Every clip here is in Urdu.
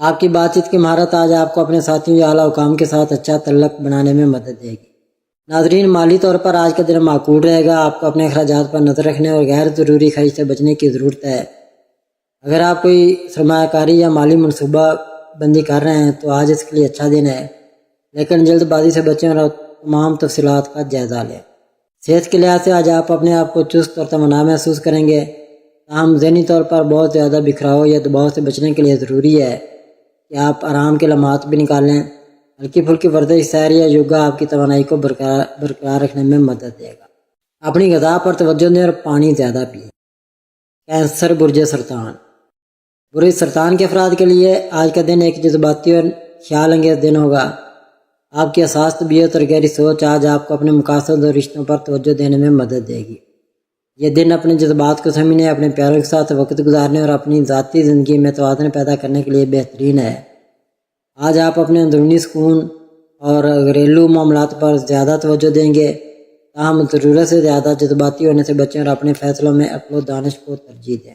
آپ کی بات چیت کی مہارت آج آپ کو اپنے ساتھیوں یا اعلیٰ حکام کے ساتھ اچھا تعلق بنانے میں مدد دے گی۔ ناظرین، مالی طور پر آج کا دن معقول رہے گا۔ آپ کو اپنے اخراجات پر نظر رکھنے اور غیر ضروری خرچ سے بچنے کی ضرورت ہے۔ اگر آپ کوئی سرمایہ کاری یا مالی منصوبہ بندی کر رہے ہیں تو آج اس کے لیے اچھا دن ہے، لیکن جلد بازی سے بچیں اور تمام تفصیلات کا جائزہ لیں۔ صحت کے لحاظ سے آج آپ اپنے آپ کو چست اور توانا محسوس کریں گے، تاہم ذہنی طور پر بہت زیادہ بکھراؤ یا دباؤ سے بچنے کے لیے ضروری ہے کہ آپ آرام کے لمحات بھی نکالیں۔ ہلکی پھلکی ورزش، سیر یا یوگا آپ کی توانائی کو برقرار رکھنے میں مدد دے گا۔ اپنی غذا پر توجہ دیں اور پانی زیادہ پئیں۔ کینسر، برج سرطان۔ برج سرطان کے افراد کے لیے آج کا دن ایک جذباتی اور خیال انگیز دن ہوگا۔ آپ کی حساس طبیعت اور گہری سوچ آج آپ کو اپنے مقاصد اور رشتوں پر توجہ دینے میں مدد دے گی۔ یہ دن اپنے جذبات کو سمجھنے، اپنے پیاروں کے ساتھ وقت گزارنے اور اپنی ذاتی زندگی میں توازن پیدا کرنے کے لیے بہترین ہے۔ آج آپ اپنے اندرونی سکون اور گھریلو معاملات پر زیادہ توجہ دیں گے، تاہم ضرورت سے زیادہ جذباتی ہونے سے بچیں اور اپنے فیصلوں میں عقل و دانش کو ترجیح دیں۔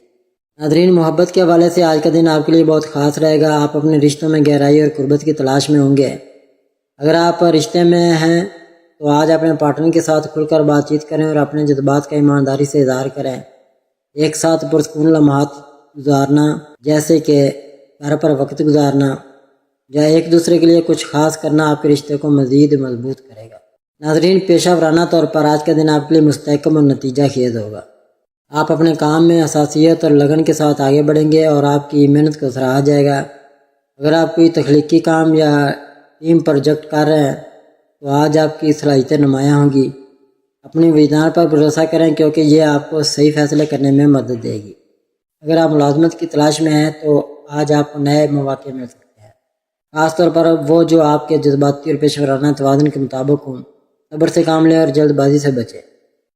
ناظرین، محبت کے حوالے سے آج کا دن آپ کے لیے بہت خاص رہے گا۔ آپ اپنے رشتوں میں گہرائی اور قربت کی تلاش میں ہوں گے۔ اگر آپ رشتے میں ہیں تو آج اپنے پارٹنر کے ساتھ کھل کر بات چیت کریں اور اپنے جذبات کا ایمانداری سے اظہار کریں۔ ایک ساتھ پرسکون لمحات گزارنا، جیسے کہ گھر پر وقت گزارنا یا ایک دوسرے کے لیے کچھ خاص کرنا، آپ کے رشتے کو مزید مضبوط کرے گا۔ ناظرین، پیشہ ورانہ طور پر آج کا دن آپ کے لیے مستحکم اور نتیجہ خیز ہوگا۔ آپ اپنے کام میں حساسیت اور لگن کے ساتھ آگے بڑھیں گے اور آپ کی محنت کو سراہا جائے گا۔ اگر آپ کوئی تخلیقی کام یا ٹیم پروجیکٹ کر رہے ہیں تو آج آپ کی صلاحیتیں نمایاں ہوں گی۔ اپنی وجدان پر بھروسہ کریں کیونکہ یہ آپ کو صحیح فیصلے کرنے میں مدد دے گی۔ اگر آپ ملازمت کی تلاش میں ہیں تو آج آپ کو نئے مواقع مل سکتے ہیں، خاص طور پر وہ جو آپ کے جذباتی اور پیشہ ورانہ توازن کے مطابق ہوں۔ صبر سے کام لیں اور جلد بازی سے بچیں۔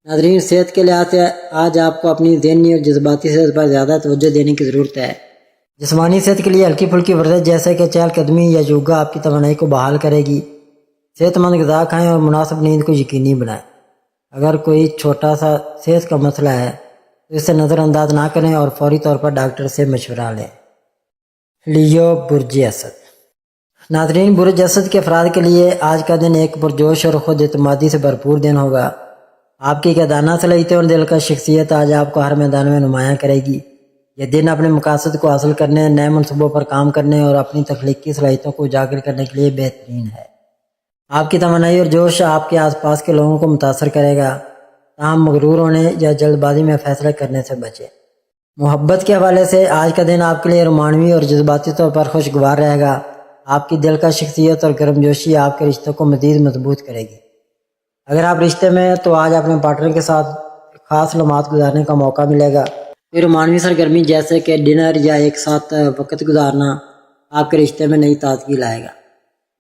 ناظرین، صحت کے لحاظ سے آج آپ کو اپنی ذہنی اور جذباتی صحت پر زیادہ توجہ دینے کی ضرورت ہے۔ جسمانی صحت کے لیے ہلکی پھلکی ورزش جیسے کہ چہل قدمی یا یوگا آپ کی توانائی کو بحال کرے گی۔ صحت مند غذا کھائیں اور مناسب نیند کو یقینی بنائیں۔ اگر کوئی چھوٹا سا صحت کا مسئلہ ہے تو اسے نظر انداز نہ کریں اور فوری طور پر ڈاکٹر سے مشورہ لیں۔ لیو، برج اسد۔ ناظرین، برج اسد کے افراد کے لیے آج کا دن ایک پرجوش اور خود اعتمادی سے بھرپور دن ہوگا۔ آپ کی قیادانہ صلاحیتیں اور دل کا شخصیت آج آپ کو ہر میدان میں نمایاں کرے گی۔ یہ دن اپنے مقاصد کو حاصل کرنے، نئے منصوبوں پر کام کرنے اور اپنی تخلیقی صلاحیتوں کو اجاگر کرنے کے لیے بہترین ہے۔ آپ کی توانائی اور جوش آپ کے آس پاس کے لوگوں کو متاثر کرے گا، تاہم مغرور ہونے یا جلد بازی میں فیصلے کرنے سے بچیں۔ محبت کے حوالے سے آج کا دن آپ کے لیے رومانوی اور جذباتی طور پر خوشگوار رہے گا۔ آپ کی دل کا شخصیت اور گرم جوشی آپ کے رشتوں کو مزید مضبوط کرے گی۔ اگر آپ رشتے میں ہیں تو آج اپنے پارٹنر کے ساتھ خاص لمحات گزارنے کا موقع ملے گا۔ یہ رومانوی سرگرمی جیسے کہ ڈنر یا ایک ساتھ وقت گزارنا آپ کے رشتے میں نئی تازگی لائے گا۔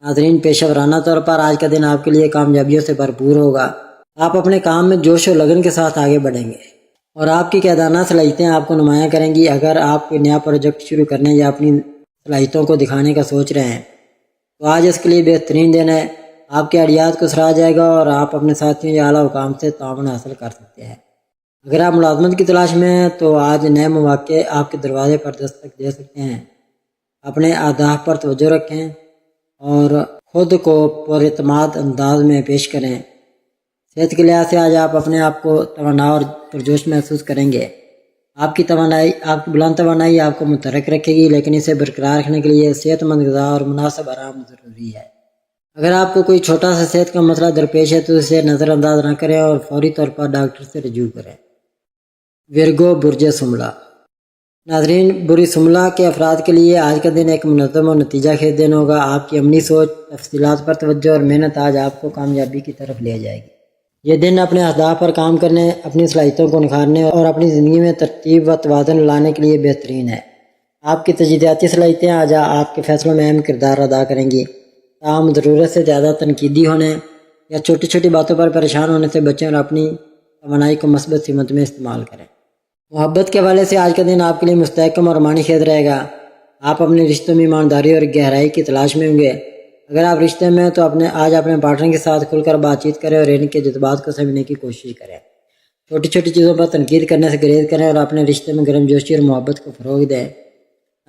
ناظرین، پیشہ ورانہ طور پر آج کا دن آپ کے لیے کامیابیوں سے بھرپور ہوگا۔ آپ اپنے کام میں جوش و لگن کے ساتھ آگے بڑھیں گے اور آپ کی قیادانہ صلاحیتیں آپ کو نمایاں کریں گی۔ اگر آپ کوئی نیا پروجیکٹ شروع کرنے یا اپنی صلاحیتوں کو دکھانے کا سوچ رہے ہیں تو آج اس کے لیے بہترین دن ہے۔ آپ کے آئیڈیاز کو سراہا جائے گا اور آپ اپنے ساتھیوں یا اعلیٰ حکام سے تعاون حاصل کر سکتے ہیں۔ اگر آپ ملازمت کی تلاش میں ہیں تو آج نئے مواقع آپ کے دروازے پر دستک دے سکتے ہیں۔ اپنے اہداف پر توجہ رکھیں اور خود کو پر اعتماد انداز میں پیش کریں۔ صحت کے لحاظ سے آج آپ اپنے آپ کو توانا اور پرجوش محسوس کریں گے۔ آپ کی بلند توانائی آپ کو متحرک رکھے گی، لیکن اسے برقرار رکھنے کے لیے صحت مند غذا اور مناسب آرام ضروری ہے۔ اگر آپ کو کوئی چھوٹا سا صحت کا مسئلہ درپیش ہے تو اسے نظر انداز نہ کریں اور فوری طور پر ڈاکٹر سے رجوع کریں۔ ورگو، برج سملہ۔ ناظرین، برج سملہ کے افراد کے لیے آج کا دن ایک منظم اور نتیجہ خیز دن ہوگا۔ آپ کی عملی سوچ، تفصیلات پر توجہ اور محنت آج آپ کو کامیابی کی طرف لے جائے گی۔ یہ دن اپنے اہداف پر کام کرنے، اپنی صلاحیتوں کو نکھارنے اور اپنی زندگی میں ترتیب و توازن لانے کے لیے بہترین ہے۔ آپ کی تجدیداتی صلاحیتیں آج آپ کے فیصلوں میں اہم کردار ادا کریں گی، تاہم ضرورت سے زیادہ تنقیدی ہونے یا چھوٹی چھوٹی باتوں پر پریشان ہونے سے بچیں اور اپنی توانائی کو مثبت سمت میں استعمال کریں۔ محبت کے حوالے سے آج کا دن آپ کے لیے مستحکم اور رومانی خیز رہے گا۔ آپ اپنے رشتوں میں ایمانداری اور گہرائی کی تلاش میں ہوں گے۔ اگر آپ رشتے میں ہیں تو آج اپنے پارٹنر کے ساتھ کھل کر بات چیت کریں اور ان کے جذبات کو سمجھنے کی کوشش کریں۔ چھوٹی چھوٹی چیزوں پر تنقید کرنے سے گریز کریں اور اپنے رشتے میں گرم جوشی اور محبت کو فروغ دیں۔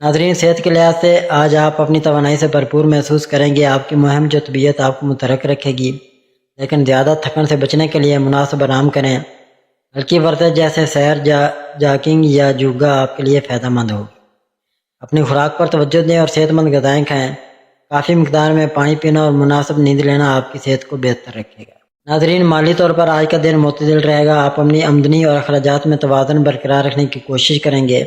ناظرین، صحت کے لحاظ سے آج آپ اپنی توانائی سے بھرپور محسوس کریں گے۔ آپ کی مہم جو طبیعت آپ کو متحرک رکھے گی، لیکن زیادہ تھکن سے بچنے کے لیے مناسب آرام کریں۔ ہلکی ورزش جیسے سیر، جاکنگ یا یوگا آپ کے لیے فائدہ مند ہوگی۔ اپنی خوراک پر توجہ دیں اور صحت مند غذائیں کھائیں۔ کافی مقدار میں پانی پینا اور مناسب نیند لینا آپ کی صحت کو بہتر رکھے گا۔ ناظرین، مالی طور پر آج کا دن معتدل رہے گا۔ آپ اپنی آمدنی اور اخراجات میں توازن برقرار رکھنے کی کوشش کریں گے۔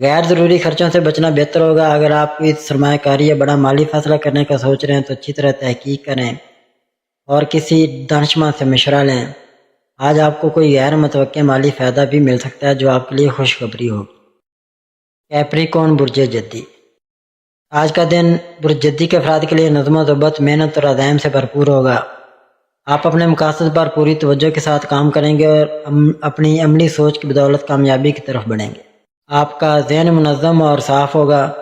غیر ضروری خرچوں سے بچنا بہتر ہوگا۔ اگر آپ کوئی سرمایہ کاری یا بڑا مالی فیصلہ کرنے کا سوچ رہے ہیں تو اچھی طرح تحقیق کریں اور کسی دانشمند سے مشورہ لیں۔ آج آپ کو کوئی غیر متوقع مالی فائدہ بھی مل سکتا ہے جو آپ کے لیے خوشخبری ہوگی۔ کیپریکون برج جدی، آج کا دن برج جدی کے افراد کے لیے نظم و ضبط، محنت اور عزائم سے بھرپور ہوگا۔ آپ اپنے مقاصد پر پوری توجہ کے ساتھ کام کریں گے اور اپنی عملی سوچ کی بدولت کامیابی کی طرف بڑھیں گے۔ آپ کا ذہن منظم اور صاف ہوگا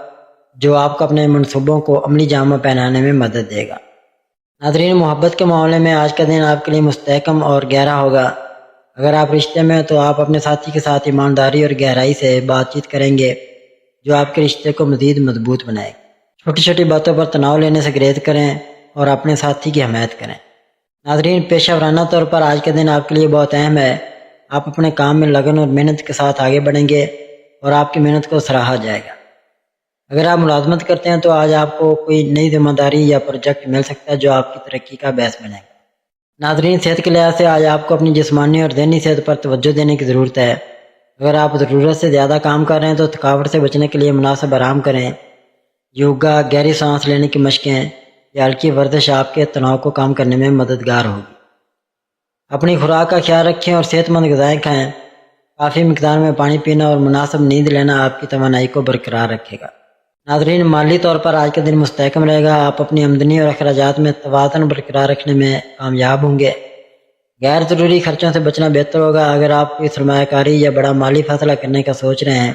جو آپ کو اپنے منصوبوں کو عملی جامہ پہنانے میں مدد دے گا۔ ناظرین، محبت کے معاملے میں آج کا دن آپ کے لیے مستحکم اور گہرا ہوگا۔ اگر آپ رشتے میں ہیں تو آپ اپنے ساتھی کے ساتھ ایمانداری اور گہرائی سے بات چیت کریں گے جو آپ کے رشتے کو مزید مضبوط بنائے گا۔ چھوٹی چھوٹی باتوں پر تناؤ لینے سے گریز کریں اور اپنے ساتھی کی حمایت کریں۔ ناظرین، پیشہ ورانہ طور پر آج کا دن آپ کے لیے بہت اہم ہے۔ آپ اپنے کام میں لگن اور محنت کے ساتھ آگے بڑھیں گے اور آپ کی محنت کو سراہا جائے گا۔ اگر آپ ملازمت کرتے ہیں تو آج آپ کو کوئی نئی ذمہ داری یا پروجیکٹ مل سکتا ہے جو آپ کی ترقی کا باعث بنے گا۔ ناظرین، صحت کے لحاظ سے آج آپ کو اپنی جسمانی اور ذہنی صحت پر توجہ دینے کی ضرورت ہے۔ اگر آپ ضرورت سے زیادہ کام کر رہے ہیں تو تھکاوٹ سے بچنے کے لیے مناسب آرام کریں۔ یوگا، گہری سانس لینے کی مشقیں یا ہلکی ورزش آپ کے تناؤ کو کم کرنے میں مددگار ہوگی۔ اپنی خوراک کا خیال رکھیں اور صحت مند غذائیں کھائیں۔ کافی مقدار میں پانی پینا اور مناسب نیند لینا آپ کی توانائی کو برقرار رکھے گا۔ ناظرین، مالی طور پر آج کا دن مستحکم رہے گا۔ آپ اپنی آمدنی اور اخراجات میں توازن برقرار رکھنے میں کامیاب ہوں گے۔ غیر ضروری خرچوں سے بچنا بہتر ہوگا۔ اگر آپ کوئی سرمایہ کاری یا بڑا مالی فیصلہ کرنے کا سوچ رہے ہیں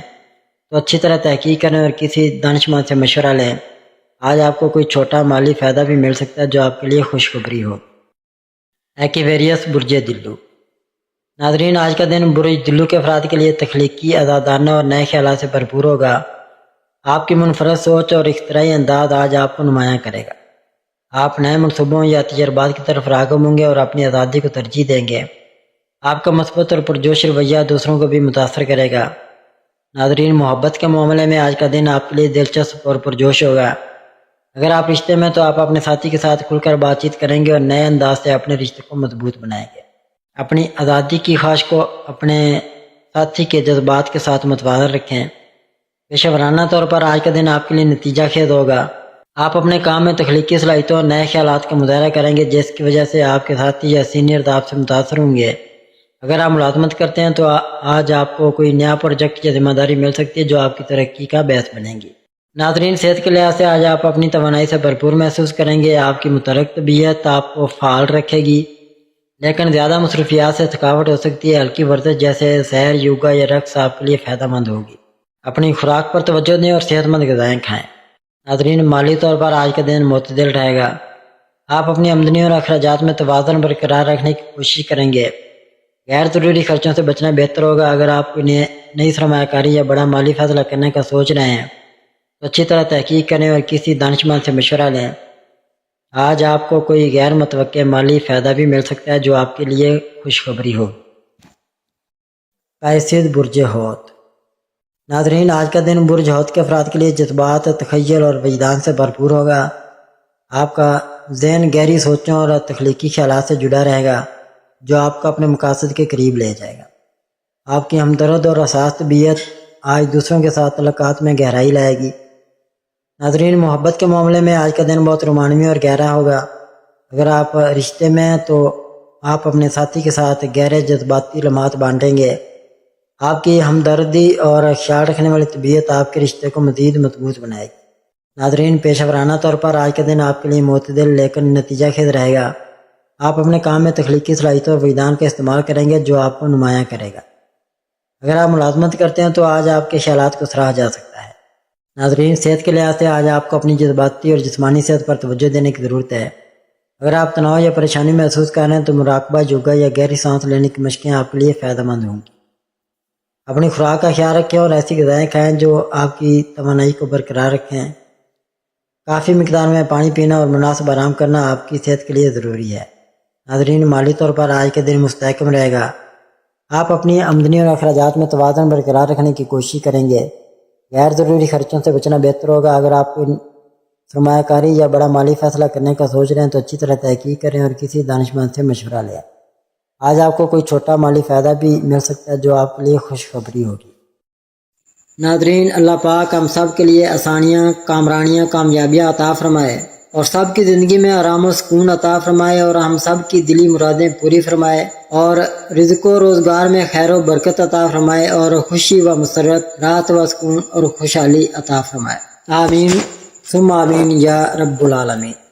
تو اچھی طرح تحقیق کریں اور کسی دانشمند سے مشورہ لیں۔ آج آپ کو کوئی چھوٹا مالی فائدہ بھی مل سکتا ہے جو آپ کے لیے خوشخبری ہو۔ ایکویریس برج دلو، ناظرین، آج کا دن برج دلو کے افراد کے لیے تخلیقی، آزادانہ اور نئے خیالات سے بھرپور ہوگا۔ آپ کی منفرد سوچ اور اختراعی انداز آج آپ کو نمایاں کرے گا۔ آپ نئے منصوبوں یا تجربات کی طرف راغب ہوں گے اور اپنی آزادی کو ترجیح دیں گے۔ آپ کا مثبت اور پرجوش رویہ دوسروں کو بھی متاثر کرے گا۔ ناظرین، محبت کے معاملے میں آج کا دن آپ کے لیے دلچسپ اور پرجوش ہوگا۔ اگر آپ رشتے میں تو آپ اپنے ساتھی کے ساتھ کھل کر بات چیت کریں گے اور نئے انداز سے اپنے رشتے کو مضبوط بنائیں گے۔ اپنی آزادی کی خواہش کو اپنے ساتھی کے جذبات کے ساتھ متوازن رکھیں۔ پیشہ ورانہ طور پر آج کا دن آپ کے لیے نتیجہ خیز ہوگا۔ آپ اپنے کام میں تخلیقی صلاحیتوں اور نئے خیالات کا مظاہرہ کریں گے جس کی وجہ سے آپ کے ساتھی یا سینئر آپ سے متاثر ہوں گے۔ اگر آپ ملازمت کرتے ہیں تو آج آپ کو کوئی نیا پروجیکٹ یا ذمہ داری مل سکتی ہے جو آپ کی ترقی کا باعث بنے گی۔ ناظرین، صحت کے لحاظ سے آج آپ اپنی توانائی سے بھرپور محسوس کریں گے۔ آپ کی متحرک طبیعت آپ کو فعال رکھے گی، لیکن زیادہ مصروفیات سے تھکاوٹ ہو سکتی ہے۔ ہلکی ورزش جیسے سیر، یوگا یا رقص آپ کے لیے فائدہ مند ہوگی۔ اپنی خوراک پر توجہ دیں اور صحت مند غذائیں کھائیں۔ ناظرین، مالی طور پر آج کا دن معتدل رہے گا۔ آپ اپنی آمدنی اور اخراجات میں توازن برقرار رکھنے کی کوشش کریں گے۔ غیر ضروری خرچوں سے بچنا بہتر ہوگا۔ اگر آپ کوئی نئی سرمایہ کاری یا بڑا مالی فیصلہ کرنے کا سوچ رہے ہیں تو اچھی طرح تحقیق کریں اور کسی دانشمند سے مشورہ لیں۔ آج آپ کو کوئی غیر متوقع مالی فائدہ بھی مل سکتا ہے جو آپ کے لیے خوشخبری ہو۔ پیسد برج حوت، ناظرین، آج کا دن برج حوت کے افراد کے لیے جذبات، تخیل اور وجدان سے بھرپور ہوگا۔ آپ کا ذہن گہری سوچوں اور تخلیقی خیالات سے جڑا رہے گا جو آپ کو اپنے مقاصد کے قریب لے جائے گا۔ آپ کی ہمدرد اور حساس طبیعت آج دوسروں کے ساتھ تعلقات میں گہرائی لائے گی۔ ناظرین، محبت کے معاملے میں آج کا دن بہت رومانوی اور گہرا ہوگا۔ اگر آپ رشتے میں ہیں تو آپ اپنے ساتھی کے ساتھ گہرے جذباتی لمحات بانٹیں گے۔ آپ کی ہمدردی اور خیال رکھنے والی طبیعت آپ کے رشتے کو مزید مضبوط بنائے گی۔ ناظرین، پیشہ ورانہ طور پر آج کا دن آپ کے لیے معتدل لیکن نتیجہ خیز رہے گا۔ آپ اپنے کام میں تخلیقی صلاحیتوں اور وجدان کا استعمال کریں گے جو آپ کو نمایاں کرے گا۔ اگر آپ ملازمت کرتے ہیں تو آج آپ کے خیالات کو سراہا جا سکتا ہے۔ ناظرین، صحت کے لحاظ سے آج آپ کو اپنی جذباتی اور جسمانی صحت پر توجہ دینے کی ضرورت ہے۔ اگر آپ تناؤ یا پریشانی محسوس کر رہے ہیں تو مراقبہ، یوگا یا گہری سانس لینے کی مشقیں آپ کے لیے فائدہ مند ہوں گی۔ اپنی خوراک کا خیال رکھیں اور ایسی غذائیں کھائیں جو آپ کی توانائی کو برقرار رکھیں۔ کافی مقدار میں پانی پینا اور مناسب آرام کرنا آپ کی صحت کے لیے ضروری ہے۔ ناظرین، مالی طور پر آج کے دن مستحکم رہے گا۔ آپ اپنی آمدنی اور اخراجات میں توازن برقرار رکھنے کی کوشش کریں گے۔ غیر ضروری خرچوں سے بچنا بہتر ہوگا۔ اگر آپ کو سرمایہ کاری یا بڑا مالی فیصلہ کرنے کا سوچ رہے ہیں تو اچھی طرح تحقیق کریں اور کسی دانشمند سے مشورہ لیں۔ آج آپ کو کوئی چھوٹا مالی فائدہ بھی مل سکتا ہے جو آپ کے لیے خوشخبری ہوگی۔ ناظرین، اللہ پاک ہم سب کے لیے آسانیاں، کامرانیاں، کامیابیاں عطا فرمائے اور سب کی زندگی میں آرام و سکون عطا فرمائے اور ہم سب کی دلی مرادیں پوری فرمائے اور رزق و روزگار میں خیر و برکت عطا فرمائے اور خوشی و مسرت، راحت و سکون اور خوشحالی عطا فرمائے۔ آمین ثم آمین یا رب العالمین۔